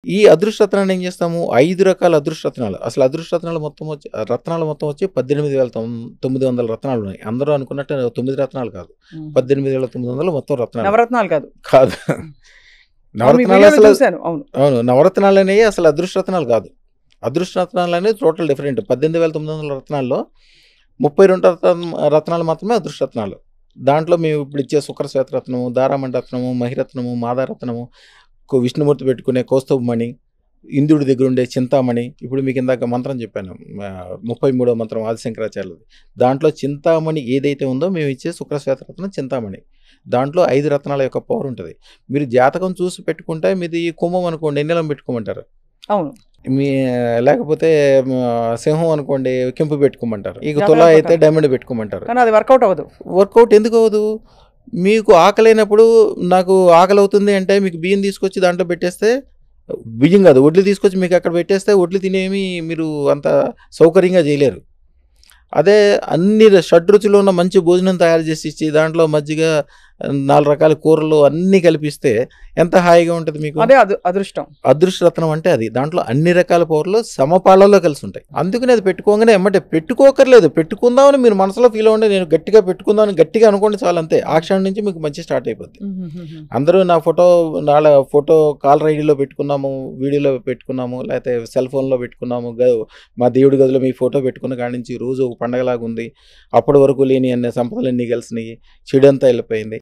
ఈ అదృష్ట రత్నాన్ని ఏం చేస్తాము? 5 రకాల అదృష్ట రత్నాలు. అసలు అదృష్ట రత్నాలు మొత్తం వచ్చి 18,900 రత్నాలున్నాయి. అందరూ అనుకున్నట్టు 9 రత్నాలు కాదు. హ్మ్. 18,900 మొత్తం రత్నాలు. నవరత్నాలు కాదు. కాదు. అవును, మీ నవరత్నాలు వీడియోలో అసలు చూశాను. అవును. అవును. నవరత్నాలనేవి అసలు అదృష్ట రత్నాలు కాదు. అదృష్ట రత్నాలనేవి టోటల్ డిఫరెంట్. 18,900 రత్నాల్లో 32 రత్నాలు మాత్రమే అదృష్ట రత్నాలు. దాంట్లో మేము ఇప్పుడు ఇచ్చే శుక్ర శ్వేతరత్నము, దారామణి రత్నము, మహిరత్నము, మాదారత్నము, విష్ణుమూర్తి పెట్టుకునే కౌస్తుభమణి, ఇంద్రుడి దగ్గర ఉండే చింతామణి. ఇప్పుడు మీకు ఇందాక మంత్రం చెప్పాను, 33వ మంత్రం ఆదిశంకరాచార్యులది. దాంట్లో చింతామణి ఏదైతే ఉందో మేము ఇచ్చే శుక్ర శ్వేతరత్నం చింతామణి. దాంట్లో 5 రత్నాల యొక్క పవర్ ఉంటుంది. మీరు జాతకం చూసి పెట్టుకుంటే మీది కుంభం అనుకోండి ఎన్నెలం పెట్టుకోమంటారు. అవును. మీ లేకపోతే సింహం అనుకోండి కెంపు పెట్టుకోమంటారు. ఇక జాతకం తులా అయితే ప్రకారం. డైమండ్ పెట్టుకోమంటారు. కానీ అది వర్కౌట్ అవ్వదు. వర్కౌట్ ఎందుకు అవ్వదు? మీకు ఆకలైనప్పుడు నాకు ఆకలి అవుతుంది అంటే మీకు బియ్యం తీసుకొచ్చి దాంట్లో పెట్టేస్తే, బియ్యం కాదు వడ్లు తీసుకొచ్చి మీకు అక్కడ పెట్టేస్తే వడ్లు తినేమి మీరు అంత సౌకర్యంగా చేయలేరు. అదే అన్ని షడ్రుచులు ఉన్న మంచి భోజనం తయారు చేసి ఇచ్చి దాంట్లో మజ్జిగ 4 రకాల కూరలు అన్నీ కలిపిస్తే ఎంత హాయిగా ఉంటుంది మీకు. అదే అదృష్టం. అదృష్ట రత్నం అంటే అది. దాంట్లో అన్ని రకాల పవర్లు సమపాళ్ళలో కలిసి ఉంటాయి. అందుకని అది పెట్టుకోగానే ఎమ్మటే పెట్టుకోకర్లేదు, పెట్టుకుందామని మీరు మనసులో ఫీల్ అవ్వండి, నేను గట్టిగా పెట్టుకుందామని గట్టిగా అనుకోండి చాలు, అంతే. ఆ క్షణం నుంచి మీకు మంచి స్టార్ట్ అయిపోద్ది. అందరూ నా ఫోటో కాలర్ ఐడిలో పెట్టుకున్నాము, వీడియోలో పెట్టుకున్నాము, లేకపోతే సెల్ ఫోన్లో పెట్టుకున్నాము, మా దేవుడి గదిలో మీ ఫోటో పెట్టుకున్న కాడి నుంచి రోజు ఒక పండగలాగా ఉంది, అప్పటి వరకు లేని అన్ని సంపదలన్నీ కలిసినాయి, చెడంతా వెళ్ళిపోయింది.